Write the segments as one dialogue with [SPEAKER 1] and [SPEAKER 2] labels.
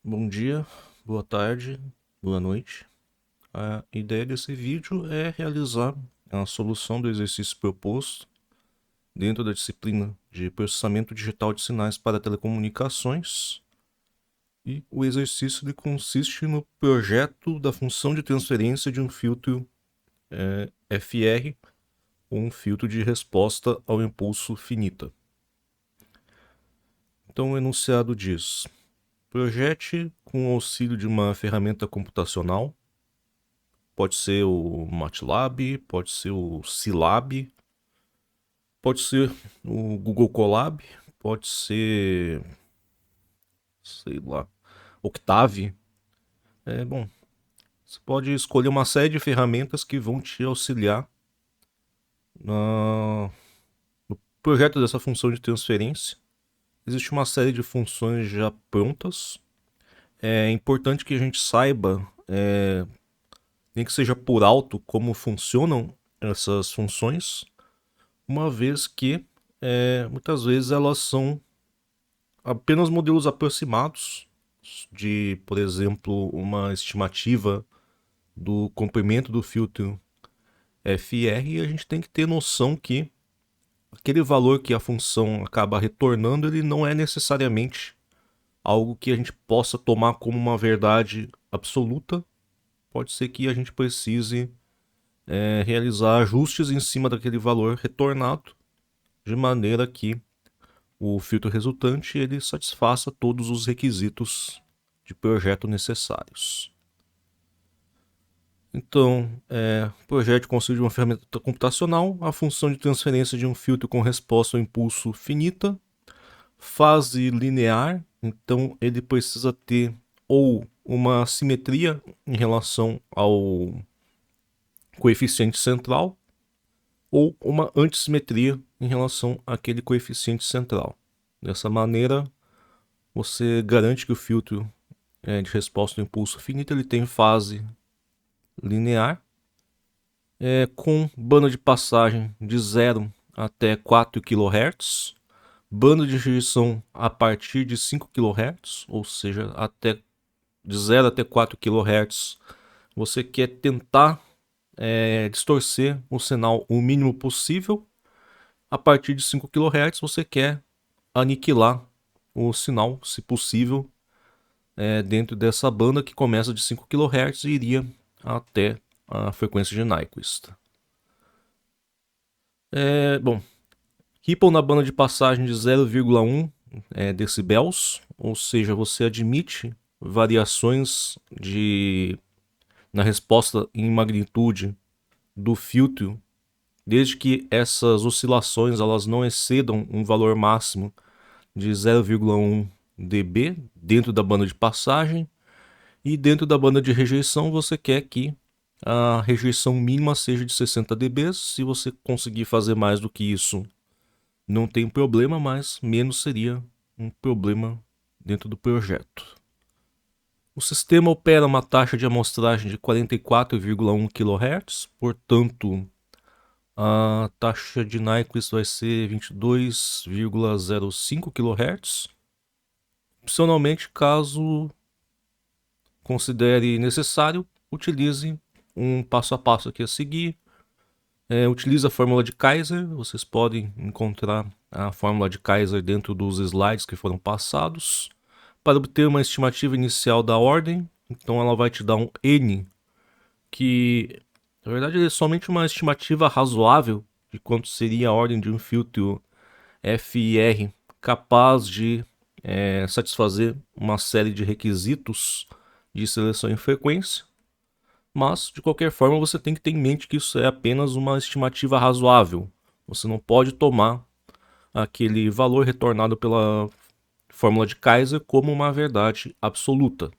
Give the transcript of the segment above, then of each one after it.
[SPEAKER 1] Bom dia, boa tarde, boa noite. A ideia desse vídeo é realizar a solução do exercício proposto dentro da disciplina de processamento digital de sinais para telecomunicações. E o exercício ele consiste no projeto da função de transferência de um filtro FR ou um filtro de resposta ao impulso finita. Então o enunciado diz: projete com o auxílio de uma ferramenta computacional. Pode ser o MATLAB, pode ser o Scilab, pode ser o Google Colab, pode ser, sei lá, Octave. Bom, você pode escolher uma série de ferramentas que vão te auxiliar no projeto dessa função de transferência. Existe uma série de funções já prontas. É importante que a gente saiba, nem que seja por alto, como funcionam essas funções, uma vez que muitas vezes elas são apenas modelos aproximados de, por exemplo, uma estimativa do comprimento do filtro FR, e a gente tem que ter noção que aquele valor que a função acaba retornando, ele não é necessariamente algo que a gente possa tomar como uma verdade absoluta. Pode ser que a gente precise realizar ajustes em cima daquele valor retornado, de maneira que o filtro resultante ele satisfaça todos os requisitos de projeto necessários. Então, o projeto consiste de uma ferramenta computacional, a função de transferência de um filtro com resposta ao impulso finita, fase linear, então ele precisa ter ou uma simetria em relação ao coeficiente central, ou uma antissimetria em relação àquele coeficiente central. Dessa maneira, você garante que o filtro de resposta ao impulso finito ele tem fase linear, com banda de passagem de 0 até 4 kHz, banda de rejeição a partir de 5 kHz, ou seja, de 0 até 4 kHz, você quer tentar distorcer o sinal o mínimo possível. A partir de 5 kHz você quer aniquilar o sinal, se possível, dentro dessa banda que começa de 5 kHz e iria até a frequência de Nyquist. Bom, Ripple na banda de passagem de 0,1 decibels, ou seja, você admite variações na resposta em magnitude do filtro, desde que essas oscilações elas não excedam um valor máximo de 0,1 dB dentro da banda de passagem, e dentro da banda de rejeição você quer que a rejeição mínima seja de 60 dB. Se você conseguir fazer mais do que isso, não tem problema, mas menos seria um problema dentro do projeto. O sistema opera uma taxa de amostragem de 44,1 kHz, portanto, a taxa de Nyquist vai ser 22,05 kHz. Opcionalmente, caso considere necessário, utilize um passo a passo aqui a seguir. Utilize a fórmula de Kaiser. Vocês podem encontrar a fórmula de Kaiser dentro dos slides que foram passados para obter uma estimativa inicial da ordem. Então ela vai te dar um N, que na verdade é somente uma estimativa razoável de quanto seria a ordem de um filtro FR capaz de satisfazer uma série de requisitos de seleção e frequência. Mas, de qualquer forma, você tem que ter em mente que isso é apenas uma estimativa razoável. Você não pode tomar aquele valor retornado pela fórmula de Kaiser como uma verdade absoluta.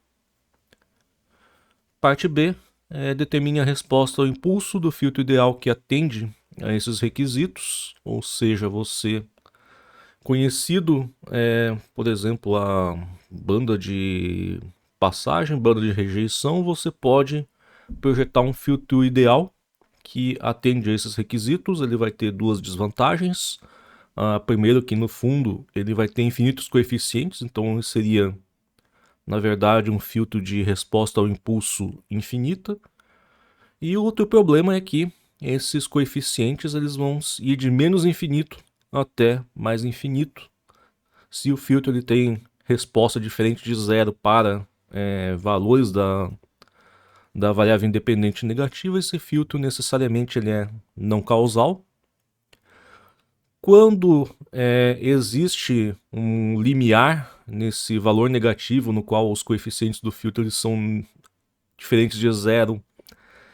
[SPEAKER 1] Parte B determine a resposta ao impulso do filtro ideal que atende a esses requisitos, ou seja, você conhecido, por exemplo, a banda de passagem, banda de rejeição, você pode projetar um filtro ideal que atende a esses requisitos. Ele vai ter duas desvantagens. Primeiro, que no fundo ele vai ter infinitos coeficientes, então seria na verdade, um filtro de resposta ao impulso infinita. E o outro problema é que esses coeficientes eles vão ir de menos infinito até mais infinito. Se o filtro ele tem resposta diferente de zero para valores da variável independente negativa, esse filtro necessariamente ele é não causal. Quando existe um limiar nesse valor negativo, no qual os coeficientes do filtro eles são diferentes de zero,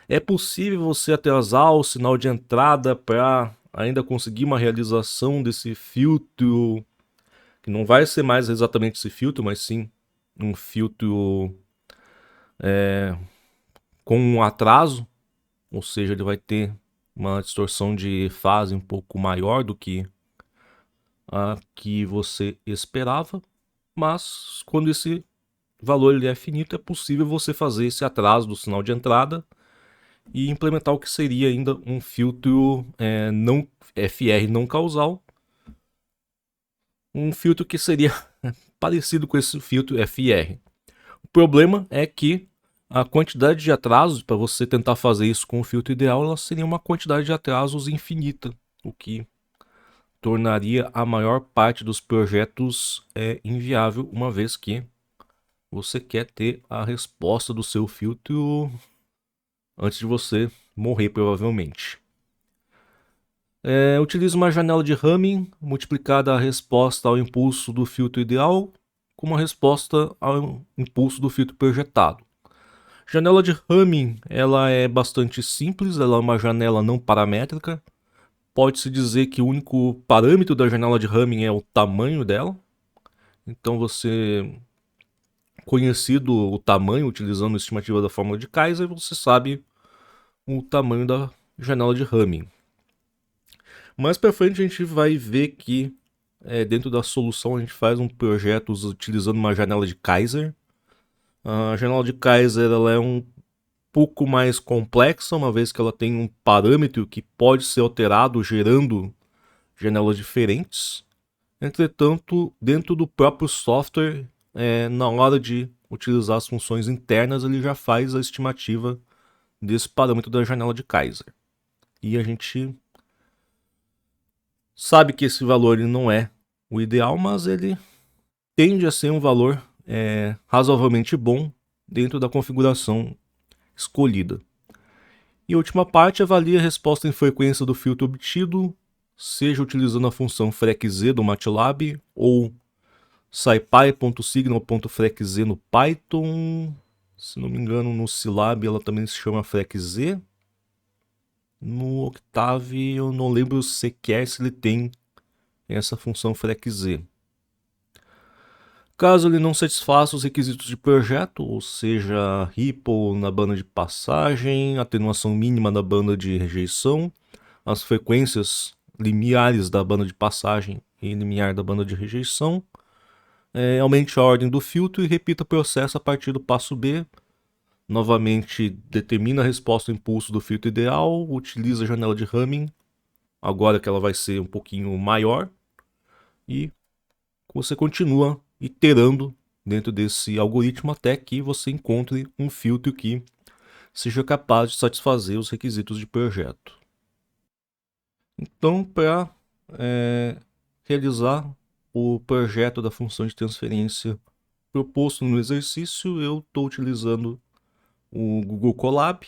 [SPEAKER 1] é possível você atrasar o sinal de entrada para ainda conseguir uma realização desse filtro, que não vai ser mais exatamente esse filtro, mas sim um filtro com um atraso, ou seja, ele vai ter uma distorção de fase um pouco maior do que a que você esperava, mas quando esse valor ele é finito, é possível você fazer esse atraso do sinal de entrada e implementar o que seria ainda um filtro não FR não causal, um filtro que seria parecido com esse filtro FR. O problema é que a quantidade de atrasos para você tentar fazer isso com o filtro ideal, ela seria uma quantidade de atrasos infinita, o que tornaria a maior parte dos projetos inviável, uma vez que você quer ter a resposta do seu filtro antes de você morrer, provavelmente. Utiliza uma janela de Hamming multiplicada a resposta ao impulso do filtro ideal com uma resposta ao impulso do filtro projetado. Janela de Hamming ela é bastante simples, ela é uma janela não paramétrica. Pode-se dizer que o único parâmetro da janela de Hamming é o tamanho dela. Então você, conhecido o tamanho, utilizando a estimativa da fórmula de Kaiser, você sabe o tamanho da janela de Hamming. Mais para frente a gente vai ver que dentro da solução a gente faz um projeto utilizando uma janela de Kaiser. A janela de Kaiser ela é um pouco mais complexa, uma vez que ela tem um parâmetro que pode ser alterado gerando janelas diferentes. Entretanto, dentro do próprio software, na hora de utilizar as funções internas, ele já faz a estimativa desse parâmetro da janela de Kaiser. E a gente sabe que esse valor ele não é o ideal, mas ele tende a ser um valor razoavelmente bom dentro da configuração escolhida. E a última parte avalia a resposta em frequência do filtro obtido, seja utilizando a função FREQ-Z do MATLAB ou scipy.signal.frec-z no Python. Se não me engano, no Scilab ela também se chama FREQ-Z. No Octave eu não lembro sequer se ele tem essa função FREQ-Z. Caso ele não satisfaça os requisitos de projeto, ou seja, ripple na banda de passagem, atenuação mínima na banda de rejeição, as frequências limiares da banda de passagem e limiar da banda de rejeição, aumente a ordem do filtro e repita o processo a partir do passo B. Novamente, determina a resposta ao impulso do filtro ideal, utiliza a janela de Hamming, agora que ela vai ser um pouquinho maior, e você continua iterando dentro desse algoritmo até que você encontre um filtro que seja capaz de satisfazer os requisitos de projeto. Então, para realizar o projeto da função de transferência proposto no exercício, eu estou utilizando o Google Colab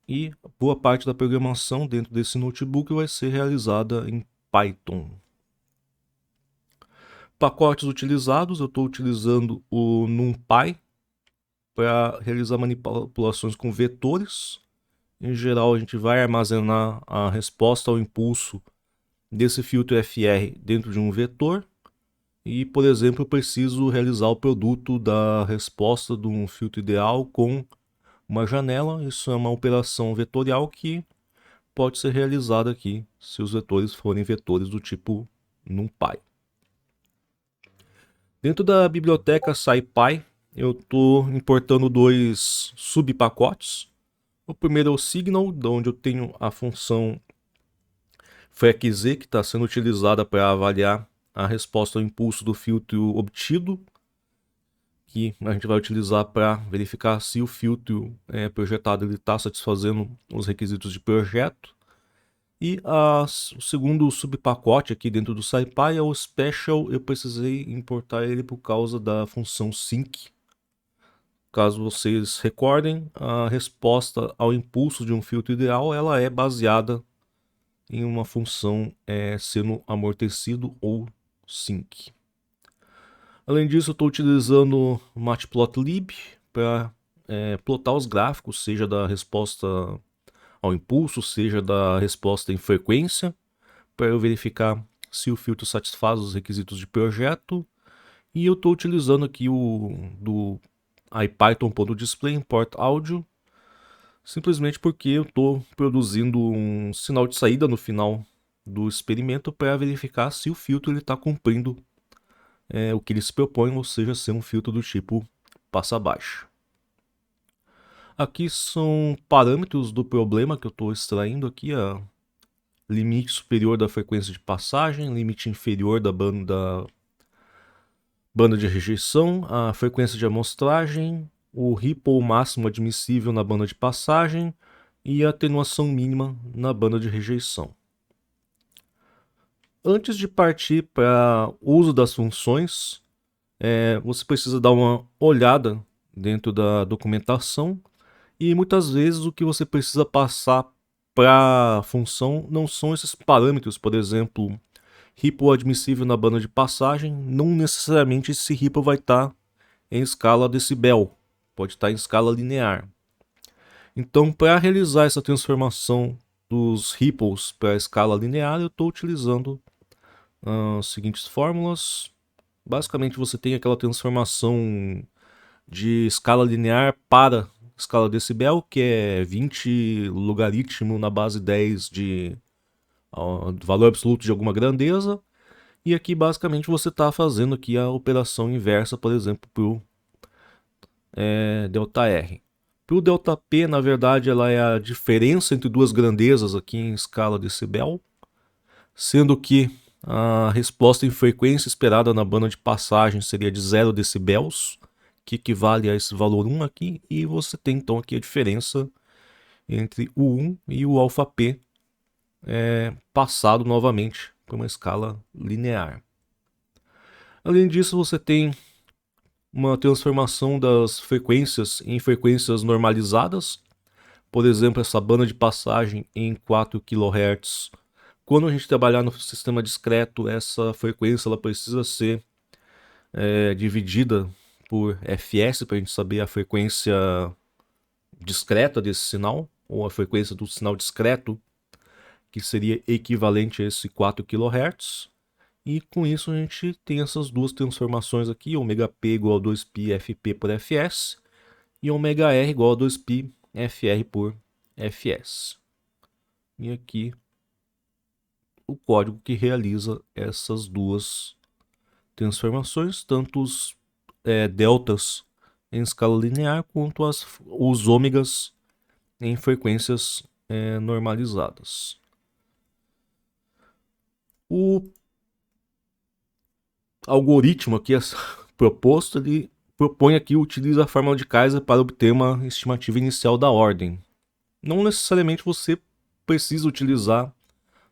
[SPEAKER 1] e boa parte da programação dentro desse notebook vai ser realizada em Python. Pacotes utilizados, eu estou utilizando o NumPy para realizar manipulações com vetores. Em geral, a gente vai armazenar a resposta ao impulso desse filtro FR dentro de um vetor. E, por exemplo, eu preciso realizar o produto da resposta de um filtro ideal com uma janela. Isso é uma operação vetorial que pode ser realizada aqui se os vetores forem vetores do tipo NumPy. Dentro da biblioteca SciPy, eu estou importando dois subpacotes. O primeiro é o Signal, onde eu tenho a função FREQ-Z, que está sendo utilizada para avaliar a resposta ao impulso do filtro obtido. que a gente vai utilizar para verificar se o filtro projetado está satisfazendo os requisitos de projeto. E o segundo subpacote aqui dentro do SciPy é o Special. Eu precisei importar ele por causa da função sync. Caso vocês recordem, a resposta ao impulso de um filtro ideal ela é baseada em uma função seno amortecido ou sync. Além disso, eu estou utilizando o Matplotlib para plotar os gráficos, seja da resposta ao impulso, seja da resposta em frequência, para eu verificar se o filtro satisfaz os requisitos de projeto. E eu estou utilizando aqui o do IPython.display import áudio, simplesmente porque eu estou produzindo um sinal de saída no final do experimento para verificar se o filtro está cumprindo o que ele se propõe, ou seja, ser um filtro do tipo passa baixo. Aqui são parâmetros do problema que eu estou extraindo aqui, limite superior da frequência de passagem, limite inferior da banda de rejeição, a frequência de amostragem, o ripple máximo admissível na banda de passagem e a atenuação mínima na banda de rejeição. Antes de partir para o uso das funções, você precisa dar uma olhada dentro da documentação e muitas vezes o que você precisa passar para a função não são esses parâmetros, por exemplo, ripple admissível na banda de passagem, não necessariamente esse ripple vai estar em escala decibel, pode estar em escala linear. Então, para realizar essa transformação dos ripples para a escala linear, eu estou utilizando as seguintes fórmulas. Basicamente, você tem aquela transformação de escala linear para escala decibel, que é 20 logaritmo na base 10 de valor absoluto de alguma grandeza. E aqui, basicamente, você está fazendo aqui a operação inversa, por exemplo, para o ΔR. Para o ΔP, na verdade, ela é a diferença entre duas grandezas aqui em escala decibel, sendo que a resposta em frequência esperada na banda de passagem seria de 0 decibels, que equivale a esse valor 1 aqui, e você tem então aqui a diferença entre o 1 e o αp passado novamente para uma escala linear. Além disso, você tem uma transformação das frequências em frequências normalizadas. Por exemplo, essa banda de passagem em 4 kHz. Quando a gente trabalhar no sistema discreto, essa frequência ela precisa ser dividida por fs para a gente saber a frequência discreta desse sinal, ou a frequência do sinal discreto, que seria equivalente a esse 4 kHz. E com isso a gente tem essas duas transformações aqui, ωp igual a 2π fp por fs e ωr igual a 2π fr por fs. E aqui o código que realiza essas duas transformações, tanto os deltas em escala linear quanto os ômegas em frequências normalizadas. O algoritmo aqui proposto, ele propõe aqui, utiliza a fórmula de Kaiser para obter uma estimativa inicial da ordem. Não necessariamente você precisa utilizar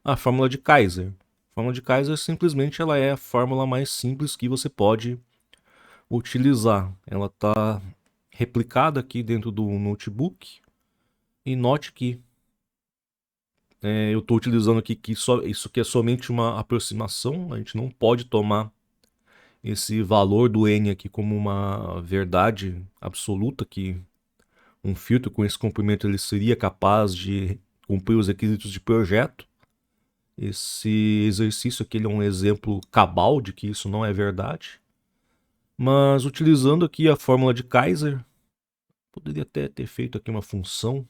[SPEAKER 1] a fórmula de Kaiser. A fórmula de Kaiser simplesmente ela é a fórmula mais simples que você pode utilizar. Ela está replicada aqui dentro do notebook. E note que eu estou utilizando aqui que isso aqui é somente uma aproximação. A gente não pode tomar esse valor do N aqui como uma verdade absoluta, que um filtro com esse comprimento ele seria capaz de cumprir os requisitos de projeto. Esse exercício aqui ele é um exemplo cabal de que isso não é verdade. Mas utilizando aqui a fórmula de Kaiser, poderia até ter feito aqui uma função.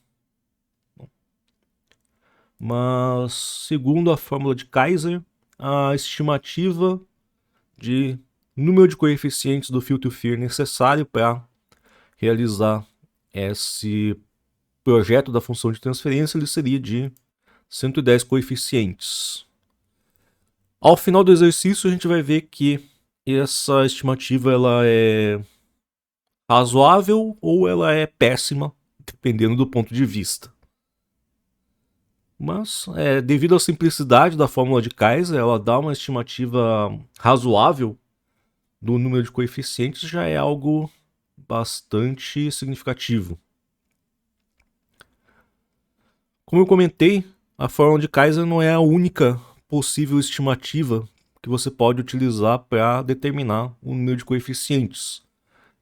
[SPEAKER 1] Mas segundo a fórmula de Kaiser, a estimativa de número de coeficientes do filtro FIR necessário para realizar esse projeto da função de transferência ele seria de 110 coeficientes. Ao final do exercício a gente vai ver que essa estimativa ela é razoável ou ela é péssima, dependendo do ponto de vista. Mas, devido à simplicidade da fórmula de Kaiser, ela dá uma estimativa razoável do número de coeficientes, já é algo bastante significativo. Como eu comentei, a fórmula de Kaiser não é a única possível estimativa que você pode utilizar para determinar o número de coeficientes.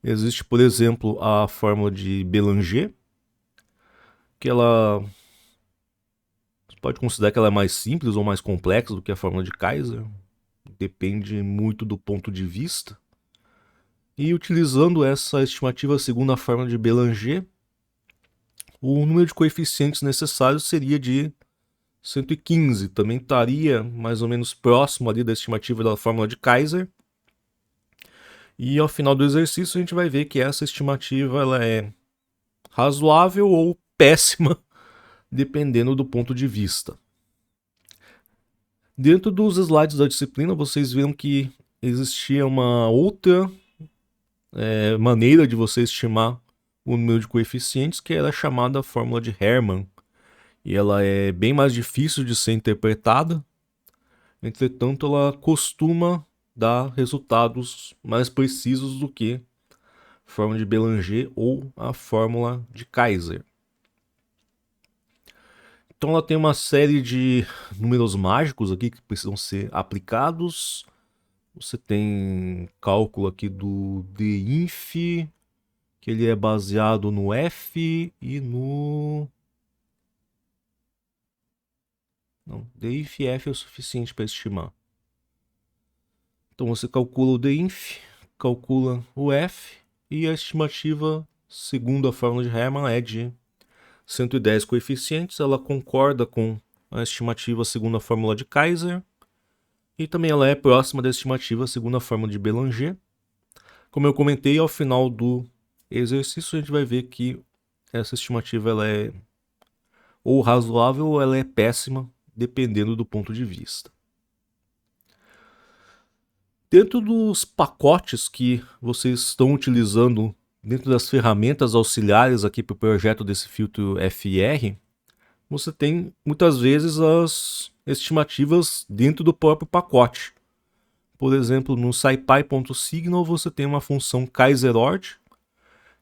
[SPEAKER 1] Existe, por exemplo, a fórmula de Bélanger, que ela você pode considerar que ela é mais simples ou mais complexa do que a fórmula de Kaiser. Depende muito do ponto de vista. E utilizando essa estimativa segundo a fórmula de Bélanger, o número de coeficientes necessários seria de 115. Também estaria mais ou menos próximo ali da estimativa da fórmula de Kaiser. E ao final do exercício a gente vai ver que essa estimativa ela é razoável ou péssima, dependendo do ponto de vista. Dentro dos slides da disciplina, vocês viram que existia uma outra maneira de você estimar o número de coeficientes, que era a chamada fórmula de Hermann. E ela é bem mais difícil de ser interpretada, entretanto ela costuma dar resultados mais precisos do que a fórmula de Bélanger ou a fórmula de Kaiser. Então ela tem uma série de números mágicos aqui que precisam ser aplicados. Você tem cálculo aqui do dInf, que ele é baseado no F e no... Não, dInf e F é o suficiente para estimar. Então você calcula o dInf, calcula o F e a estimativa, segundo a fórmula de Hermann, é de 110 coeficientes. Ela concorda com a estimativa segundo a fórmula de Kaiser e também ela é próxima da estimativa segundo a fórmula de Bélanger. Como eu comentei, ao final do exercício a gente vai ver que essa estimativa ela é ou razoável ou ela é péssima, dependendo do ponto de vista. Dentro dos pacotes que vocês estão utilizando, dentro das ferramentas auxiliares aqui para o projeto desse filtro FR, você tem muitas vezes as estimativas dentro do próprio pacote. Por exemplo, no scipy.signal você tem uma função kaiserord,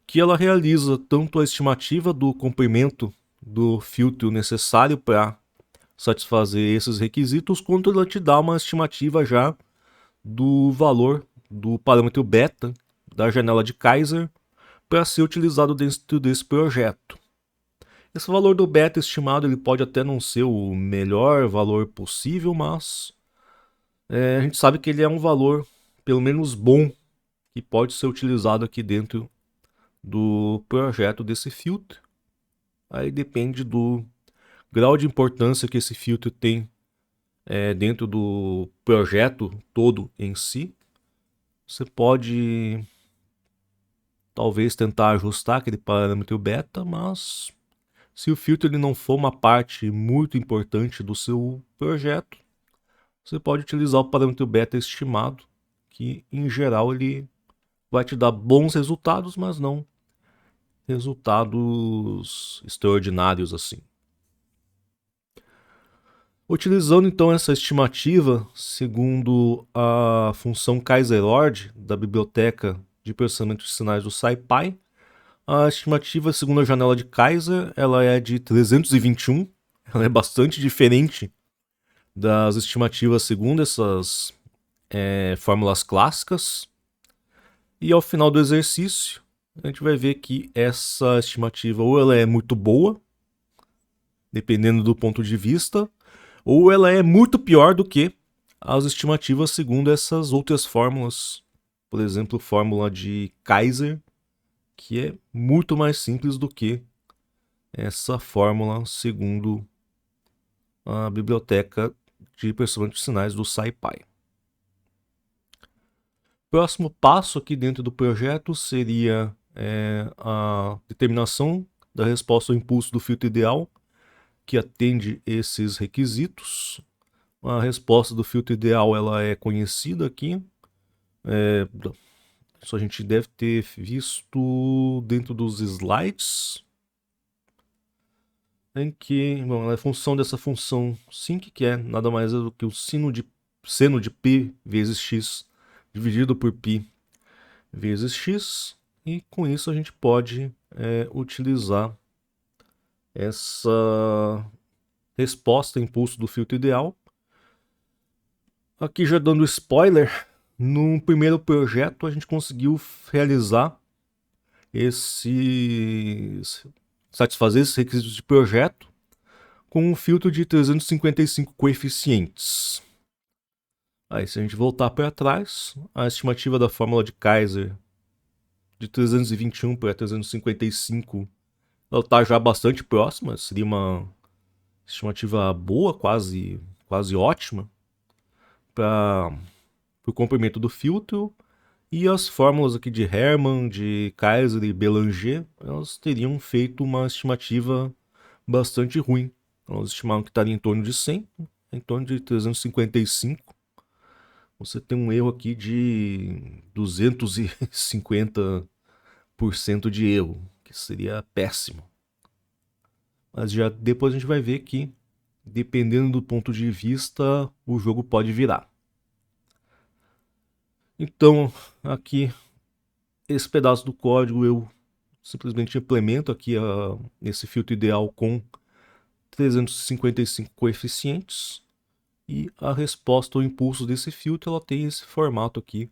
[SPEAKER 1] que ela realiza tanto a estimativa do comprimento do filtro necessário para satisfazer esses requisitos, quanto ela te dá uma estimativa já do valor do parâmetro beta da janela de Kaiser para ser utilizado dentro desse projeto. Esse valor do beta estimado ele pode até não ser o melhor valor possível, mas a gente sabe que ele é um valor pelo menos bom que pode ser utilizado aqui dentro do projeto desse filtro. Aí depende do grau de importância que esse filtro tem dentro do projeto todo em si. Você pode talvez tentar ajustar aquele parâmetro beta, mas se o filtro ele não for uma parte muito importante do seu projeto, você pode utilizar o parâmetro beta estimado, que em geral ele vai te dar bons resultados, mas não resultados extraordinários assim. Utilizando então essa estimativa, segundo a função kaiserord da biblioteca de processamento de sinais do SciPy, a estimativa segundo a janela de Kaiser ela é de 321, ela é bastante diferente das estimativas segundo essas fórmulas clássicas. E ao final do exercício, a gente vai ver que essa estimativa ou ela é muito boa, dependendo do ponto de vista, ou ela é muito pior do que as estimativas segundo essas outras fórmulas. Por exemplo, fórmula de Kaiser, que é muito mais simples do que essa fórmula segundo a biblioteca de processamento de sinais do SciPy. Próximo passo aqui dentro do projeto seria a determinação da resposta ao impulso do filtro ideal, que atende esses requisitos. A resposta do filtro ideal ela é conhecida aqui. A Isso a gente deve ter visto dentro dos slides. Em que, bom, ela é função dessa função sync, que é nada mais do que o seno de π vezes x dividido por π vezes x. E com isso a gente pode utilizar essa resposta impulso do filtro ideal. Aqui já dando spoiler, no primeiro projeto a gente conseguiu realizar satisfazer esses requisitos de projeto com um filtro de 355 coeficientes. Aí se a gente voltar para trás, a estimativa da fórmula de Kaiser de 321 para 355 ela está já bastante próxima, seria uma estimativa boa, quase ótima para o comprimento do filtro. E as fórmulas aqui de Hermann, de Kaiser e Bélanger, elas teriam feito uma estimativa bastante ruim. Elas estimavam que estaria em torno de 100, em torno de 355. Você tem um erro aqui de 250% de erro, que seria péssimo. Mas já depois a gente vai ver que, dependendo do ponto de vista, o jogo pode virar. Então, aqui, esse pedaço do código eu simplesmente implemento aqui esse filtro ideal com 355 coeficientes. E a resposta ao impulso desse filtro ela tem esse formato aqui,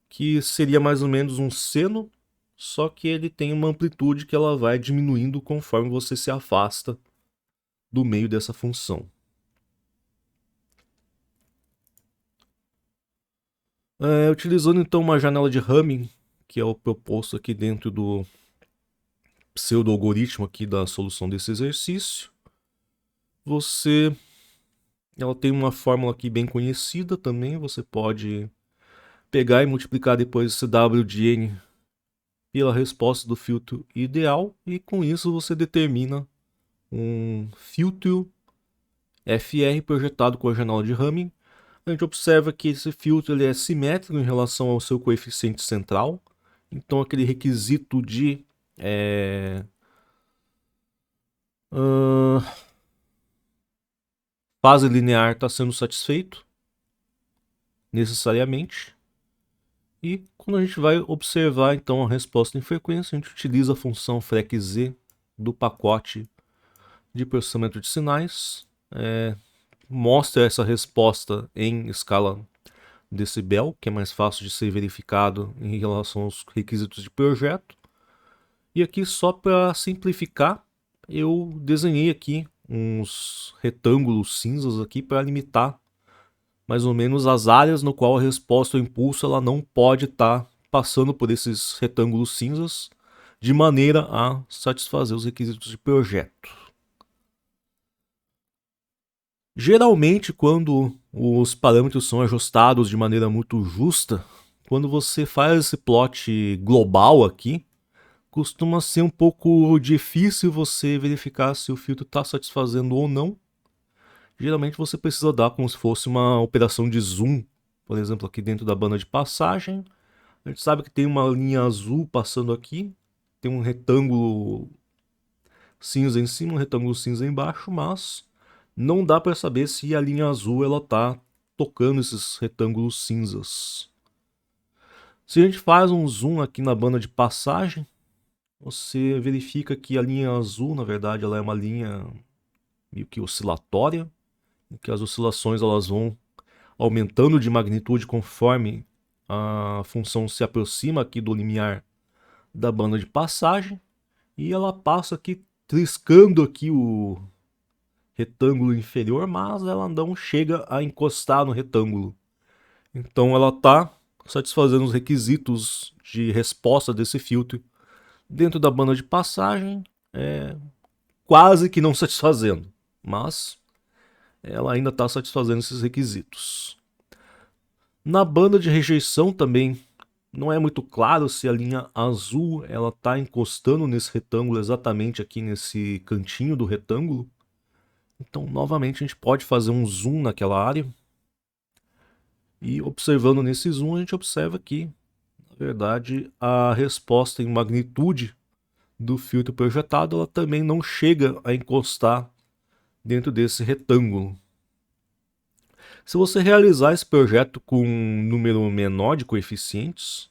[SPEAKER 1] que seria mais ou menos um seno, só que ele tem uma amplitude que ela vai diminuindo conforme você se afasta do meio dessa função. Utilizando então uma janela de Hamming, que é o proposto aqui dentro do pseudo-algoritmo aqui da solução desse exercício, ela tem uma fórmula aqui bem conhecida também, você pode pegar e multiplicar depois esse W de N pela resposta do filtro ideal, e com isso você determina um filtro FR projetado com a janela de Hamming. A gente observa que esse filtro ele é simétrico em relação ao seu coeficiente central, então aquele requisito de fase linear está sendo satisfeito necessariamente. E quando a gente vai observar então a resposta em frequência, a gente utiliza a função FREC-Z do pacote de processamento de sinais, mostra essa resposta em escala decibel, que é mais fácil de ser verificado em relação aos requisitos de projeto. E aqui, só para simplificar, eu desenhei aqui uns retângulos cinzas aqui para limitar mais ou menos as áreas no qual a resposta ao impulso ela não pode estar passando por esses retângulos cinzas, de maneira a satisfazer os requisitos de projeto. Geralmente, quando os parâmetros são ajustados de maneira muito justa, quando você faz esse plot global aqui, costuma ser um pouco difícil você verificar se o filtro está satisfazendo ou não. Geralmente você precisa dar como se fosse uma operação de zoom, por exemplo, aqui dentro da banda de passagem. A gente sabe que tem uma linha azul passando aqui, tem um retângulo cinza em cima, um retângulo cinza embaixo, mas não dá para saber se a linha azul ela está tocando esses retângulos cinzas. Se a gente faz um zoom aqui na banda de passagem, você verifica que a linha azul, na verdade, ela é uma linha meio que oscilatória, em que as oscilações elas vão aumentando de magnitude conforme a função se aproxima aqui do limiar da banda de passagem, e ela passa aqui triscando aqui o retângulo inferior, mas ela não chega a encostar no retângulo. Então ela está satisfazendo os requisitos de resposta desse filtro dentro da banda de passagem, quase que não satisfazendo, mas ela ainda está satisfazendo esses requisitos. Na banda de rejeição também não é muito claro se a linha azul ela está encostando nesse retângulo, exatamente aqui nesse cantinho do retângulo. Então novamente a gente pode fazer um zoom naquela área, e observando nesse zoom a gente observa que na verdade, a resposta em magnitude do filtro projetado ela também não chega a encostar dentro desse retângulo. Se você realizar esse projeto com um número menor de coeficientes,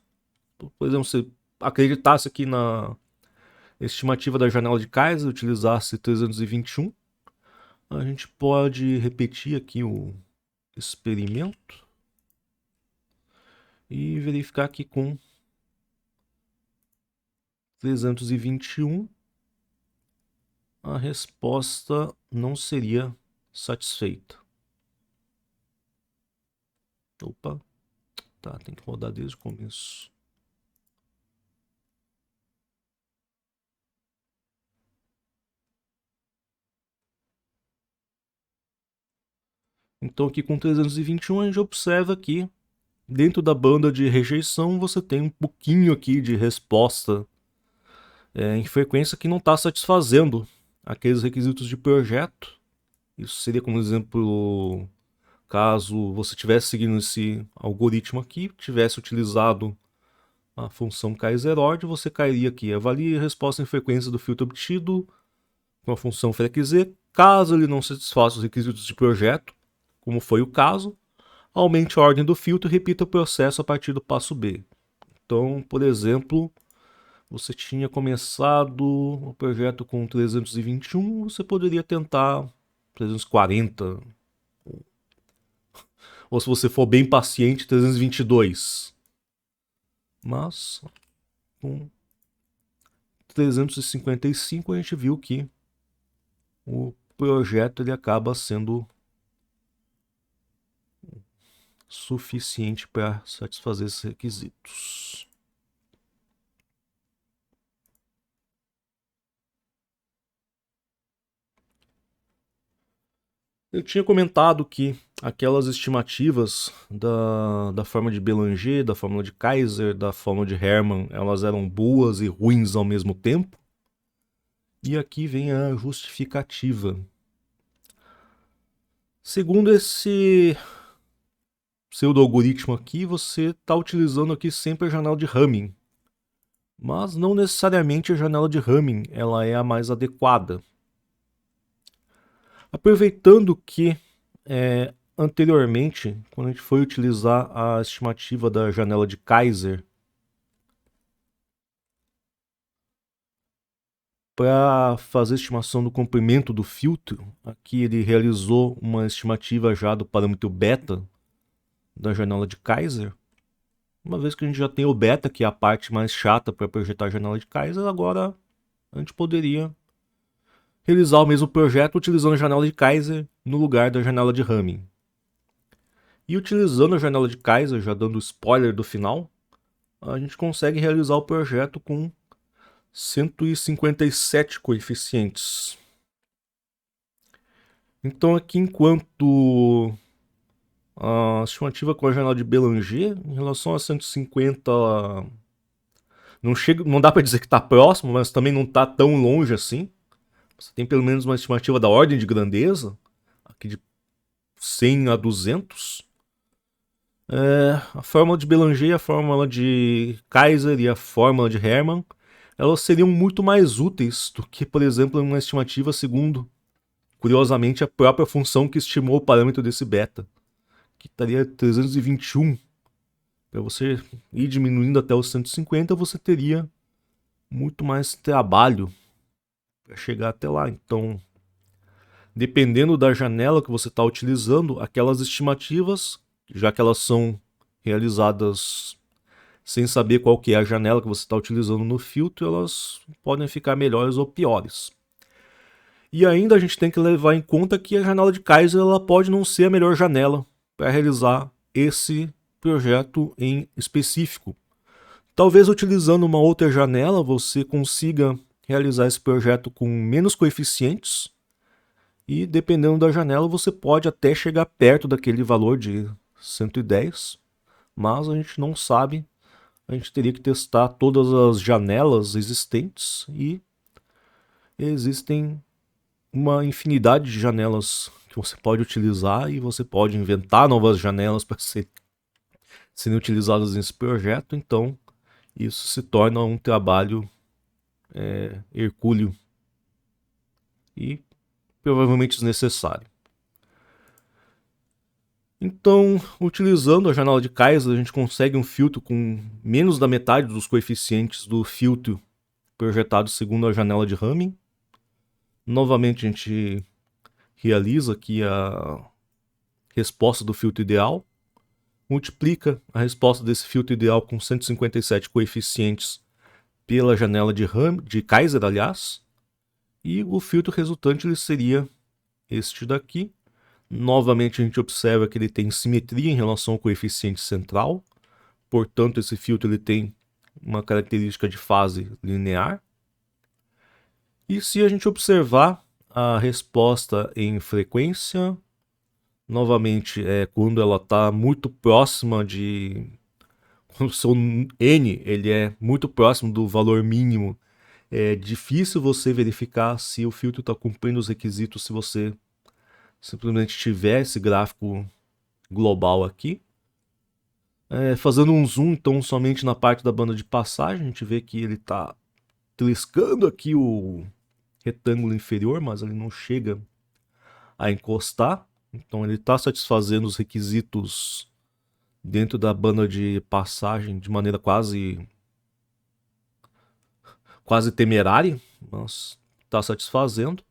[SPEAKER 1] por exemplo, se acreditasse aqui na estimativa da janela de Kaiser, utilizasse 321, a gente pode repetir aqui o experimento e verificar aqui com 321 a resposta não seria satisfeita. Opa, tá, tem que rodar desde o começo. Então aqui com 321 a gente observa que dentro da banda de rejeição você tem um pouquinho aqui de resposta em frequência que não está satisfazendo aqueles requisitos de projeto. Isso seria como exemplo, caso você estivesse seguindo esse algoritmo aqui, tivesse utilizado a função Kaiser-Ord, você cairia aqui, avalie a resposta em frequência do filtro obtido com a função FREQ-Z. Caso ele não satisfaça os requisitos de projeto, como foi o caso, aumente a ordem do filtro e repita o processo a partir do passo B. Então, por exemplo, você tinha começado o projeto com 321, você poderia tentar 340. Ou se você for bem paciente, 322. Mas com 355 a gente viu que o projeto ele acaba sendo suficiente para satisfazer esses requisitos. Eu tinha comentado que aquelas estimativas da fórmula de Bélanger, da fórmula de Kaiser, da fórmula de Hermann, elas eram boas e ruins ao mesmo tempo. E aqui vem a justificativa. Segundo esse pseudo-algoritmo aqui, você está utilizando aqui sempre a janela de Hamming. Mas não necessariamente a janela de Hamming ela é a mais adequada. Aproveitando que anteriormente, quando a gente foi utilizar a estimativa da janela de Kaiser para fazer a estimação do comprimento do filtro, aqui ele realizou uma estimativa já do parâmetro beta da janela de Kaiser. Uma vez que a gente já tem o beta, que é a parte mais chata para projetar a janela de Kaiser, agora a gente poderia realizar o mesmo projeto utilizando a janela de Kaiser no lugar da janela de Hamming. E utilizando a janela de Kaiser, já dando spoiler do final, a gente consegue realizar o projeto com 157 coeficientes. Então aqui, enquanto a estimativa com a janela de Bélanger, em relação a 150, não dá para dizer que está próximo, mas também não está tão longe assim. Você tem pelo menos uma estimativa da ordem de grandeza, aqui de 100 a 200. A fórmula de Bélanger, a fórmula de Kaiser e a fórmula de Hermann, elas seriam muito mais úteis do que, por exemplo, uma estimativa segundo, curiosamente, a própria função que estimou o parâmetro desse beta, que estaria 321. Para você ir diminuindo até os 150, você teria muito mais trabalho para chegar até lá. Então, dependendo da janela que você está utilizando, aquelas estimativas, já que elas são realizadas sem saber qual que é a janela que você está utilizando no filtro, elas podem ficar melhores ou piores. E ainda a gente tem que levar em conta que a janela de Kaiser ela pode não ser a melhor janela para realizar esse projeto em específico. Talvez utilizando uma outra janela você consiga realizar esse projeto com menos coeficientes e dependendo da janela você pode até chegar perto daquele valor de 110, mas a gente não sabe. A gente teria que testar todas as janelas existentes e existem uma infinidade de janelas que você pode utilizar e você pode inventar novas janelas para serem utilizadas nesse projeto. Então Isso se torna um trabalho hercúleo e provavelmente desnecessário. Então, utilizando a janela de Kaiser, a gente consegue um filtro com menos da metade dos coeficientes do filtro projetado segundo a janela de Hamming. Novamente, a gente realiza aqui a resposta do filtro ideal, multiplica a resposta desse filtro ideal com 157 coeficientes pela janela de Kaiser, aliás, e o filtro resultante ele seria este daqui. Novamente a gente observa que ele tem simetria em relação ao coeficiente central, portanto esse filtro ele tem uma característica de fase linear. E se a gente observar a resposta em frequência, novamente quando ela está muito próxima de... Quando o seu n ele é muito próximo do valor mínimo, é difícil você verificar se o filtro está cumprindo os requisitos se você simplesmente tiver esse gráfico global aqui. Fazendo um zoom então somente na parte da banda de passagem, a gente vê que ele está triscando aqui o retângulo inferior, mas ele não chega a encostar. Então ele está satisfazendo os requisitos dentro da banda de passagem de maneira quase temerária, mas está satisfazendo.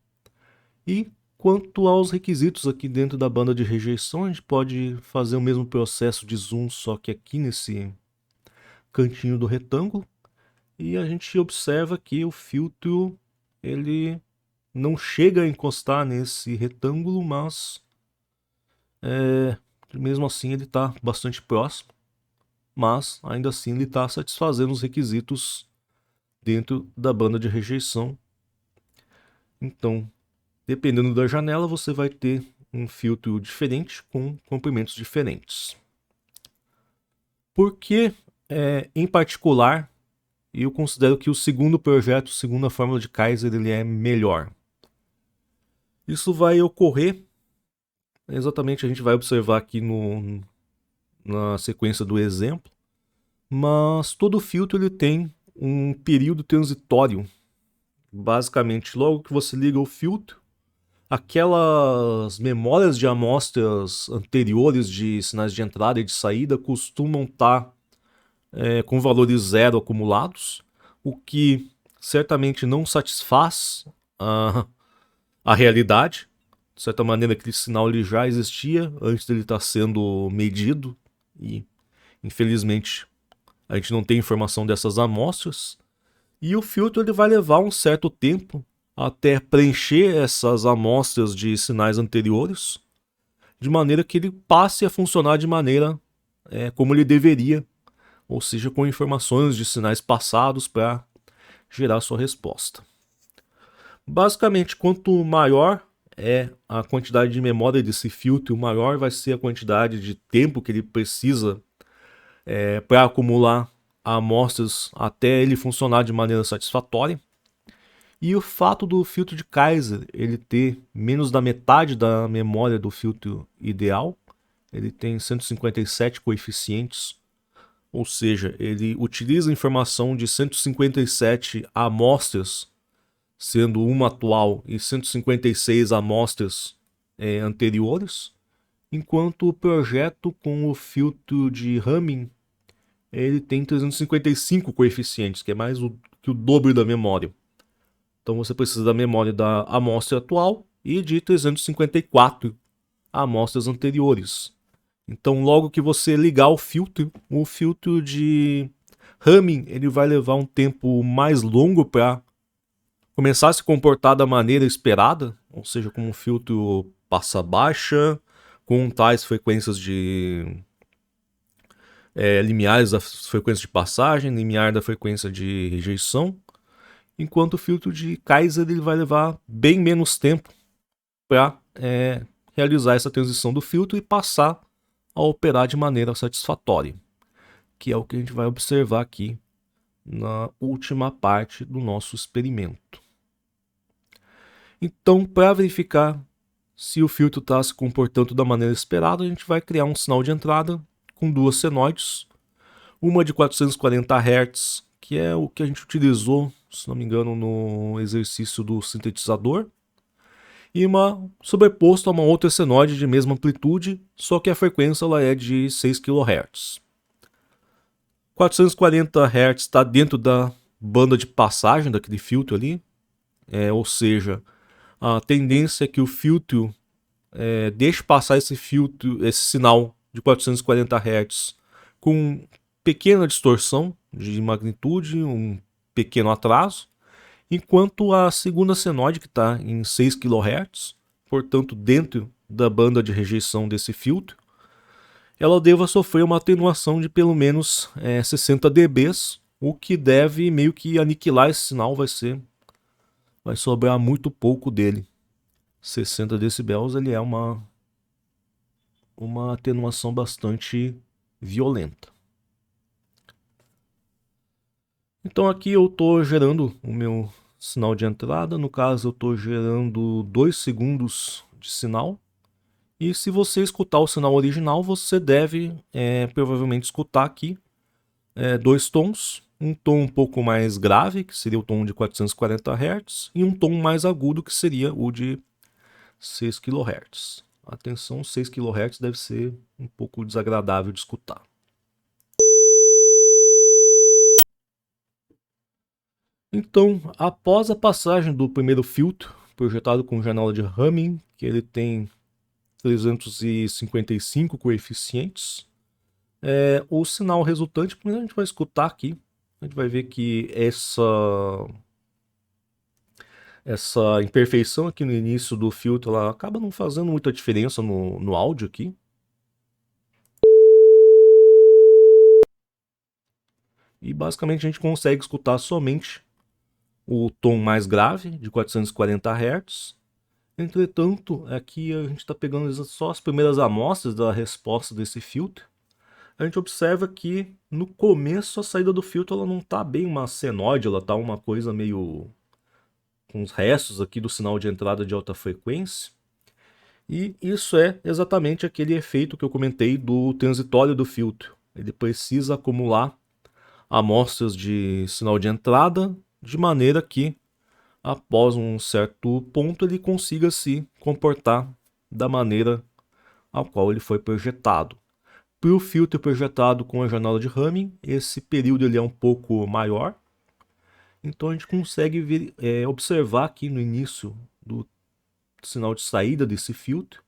[SPEAKER 1] E quanto aos requisitos aqui dentro da banda de rejeição, a gente pode fazer o mesmo processo de zoom, só que aqui nesse cantinho do retângulo. E a gente observa que o filtro ele não chega a encostar nesse retângulo, mas mesmo assim ele está bastante próximo. Mas ainda assim ele está satisfazendo os requisitos dentro da banda de rejeição. Então, dependendo da janela, você vai ter um filtro diferente com comprimentos diferentes. Porque, em particular, eu considero que o segundo projeto, segundo a fórmula de Kaiser, ele é melhor. Isso vai ocorrer, exatamente a gente vai observar aqui na sequência do exemplo, mas todo filtro ele tem um período transitório. Basicamente, logo que você liga o filtro, aquelas memórias de amostras anteriores de sinais de entrada e de saída costumam estar com valores zero acumulados, o que certamente não satisfaz a realidade. De certa maneira, aquele sinal ele já existia antes dele estar sendo medido e, infelizmente, a gente não tem informação dessas amostras. E o filtro ele vai levar um certo tempo até preencher essas amostras de sinais anteriores, de maneira que ele passe a funcionar de maneira como ele deveria, ou seja, com informações de sinais passados para gerar sua resposta. Basicamente, quanto maior é a quantidade de memória desse filtro, maior vai ser a quantidade de tempo que ele precisa para acumular amostras até ele funcionar de maneira satisfatória. E o fato do filtro de Kaiser ele ter menos da metade da memória do filtro ideal, ele tem 157 coeficientes, ou seja, ele utiliza a informação de 157 amostras, sendo uma atual e 156 amostras anteriores, enquanto o projeto com o filtro de Hamming ele tem 355 coeficientes, que é mais que o dobro da memória. Então você precisa da memória da amostra atual e de 354 amostras anteriores. Então logo que você ligar o filtro de Hamming ele vai levar um tempo mais longo para começar a se comportar da maneira esperada, ou seja, como um filtro passa baixa, com tais frequências de limiares da frequência de passagem, limiar da frequência de rejeição, enquanto o filtro de Kaiser ele vai levar bem menos tempo para realizar essa transição do filtro e passar a operar de maneira satisfatória, que é o que a gente vai observar aqui na última parte do nosso experimento. Então, para verificar se o filtro está se comportando da maneira esperada, a gente vai criar um sinal de entrada com duas senoides. uma de 440 Hz, que é o que a gente utilizou, se não me engano, no exercício do sintetizador, e uma sobreposto a uma outra senoide de mesma amplitude, só que a frequência ela é de 6 kHz. 440 Hz está dentro da banda de passagem daquele filtro ali, ou seja, a tendência é que o filtro deixe passar esse filtro, esse sinal de 440 Hz com pequena distorção de magnitude, um pequeno atraso, enquanto a segunda senoide, que está em 6 kHz, portanto dentro da banda de rejeição desse filtro, ela deva sofrer uma atenuação de pelo menos 60 dB, o que deve meio que aniquilar esse sinal, vai sobrar muito pouco dele. 60 decibéis ele é uma atenuação bastante violenta. Então aqui eu estou gerando o meu sinal de entrada, no caso eu estou gerando 2 segundos de sinal, e se você escutar o sinal original, você deve provavelmente escutar aqui 2 tons, um tom um pouco mais grave, que seria o tom de 440 Hz, e um tom mais agudo, que seria o de 6 kHz. Atenção, 6 kHz deve ser um pouco desagradável de escutar. Então, após a passagem do primeiro filtro, projetado com janela de Hamming, que ele tem 355 coeficientes, o sinal resultante, a gente vai escutar aqui, a gente vai ver que essa imperfeição aqui no início do filtro, ela acaba não fazendo muita diferença no áudio aqui. E basicamente a gente consegue escutar somente o tom mais grave, de 440 Hz. Entretanto, aqui a gente está pegando só as primeiras amostras da resposta desse filtro. A gente observa que no começo a saída do filtro ela não está bem uma senoide, ela está uma coisa meio com os restos aqui do sinal de entrada de alta frequência. E isso é exatamente aquele efeito que eu comentei do transitório do filtro. Ele precisa acumular amostras de sinal de entrada de maneira que, após um certo ponto, ele consiga se comportar da maneira a qual ele foi projetado. Para o filtro projetado com a janela de Hamming, esse período ele é um pouco maior, então a gente consegue observar aqui no início do sinal de saída desse filtro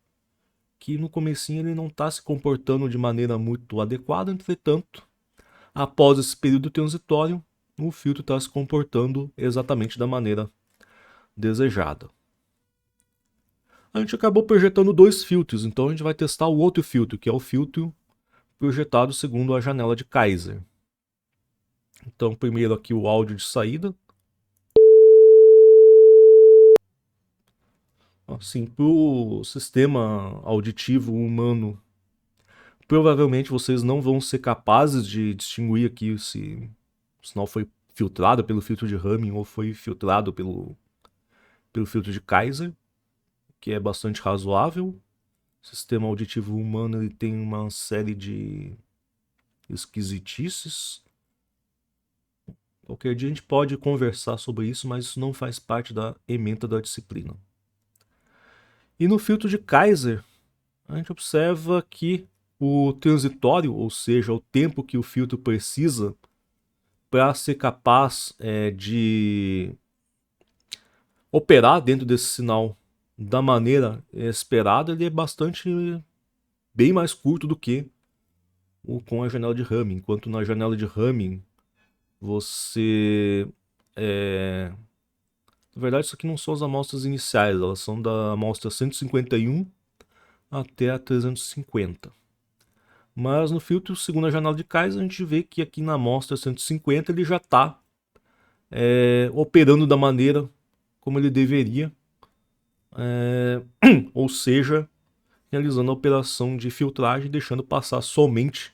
[SPEAKER 1] que no comecinho ele não está se comportando de maneira muito adequada, entretanto, após esse período transitório, o filtro está se comportando exatamente da maneira desejada. A gente acabou projetando 2 filtros, então a gente vai testar o outro filtro, que é o filtro projetado segundo a janela de Kaiser. Então, primeiro aqui o áudio de saída. Assim, para o sistema auditivo humano, provavelmente vocês não vão ser capazes de distinguir aqui se o sinal foi filtrado pelo filtro de Hamming ou foi filtrado pelo filtro de Kaiser, que é bastante razoável. O sistema auditivo humano ele tem uma série de esquisitices. Qualquer dia a gente pode conversar sobre isso, mas isso não faz parte da ementa da disciplina. E no filtro de Kaiser, a gente observa que o transitório, ou seja, o tempo que o filtro precisa para ser capaz de operar dentro desse sinal da maneira esperada, ele é bem mais curto do que com a janela de Hamming. Enquanto na janela de Hamming você na verdade isso aqui não são as amostras iniciais, elas são da amostra 151 até a 350. Mas no filtro segundo a janela de Kaiser a gente vê que aqui na amostra 150 ele já está operando da maneira como ele deveria, ou seja, realizando a operação de filtragem, deixando passar somente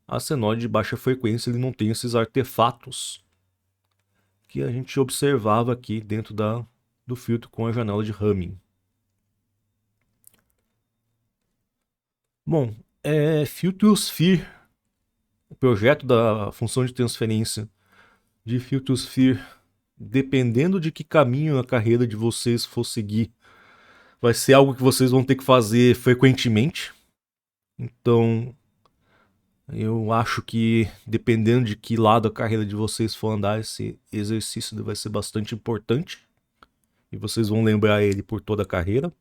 [SPEAKER 1] a senoide de baixa frequência. Ele não tem esses artefatos que a gente observava aqui dentro do filtro com a janela de Hamming. Bom, filtro Sphere O projeto da função de transferência de Filtro Sphere, dependendo de que caminho a carreira de vocês for seguir, vai ser algo que vocês vão ter que fazer frequentemente. Então, eu acho que dependendo de que lado a carreira de vocês for andar, esse exercício vai ser bastante importante. E vocês vão lembrar ele por toda a carreira.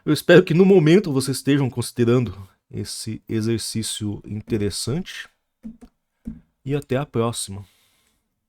[SPEAKER 1] Eu espero que no momento vocês estejam considerando esse exercício interessante. E até a próxima.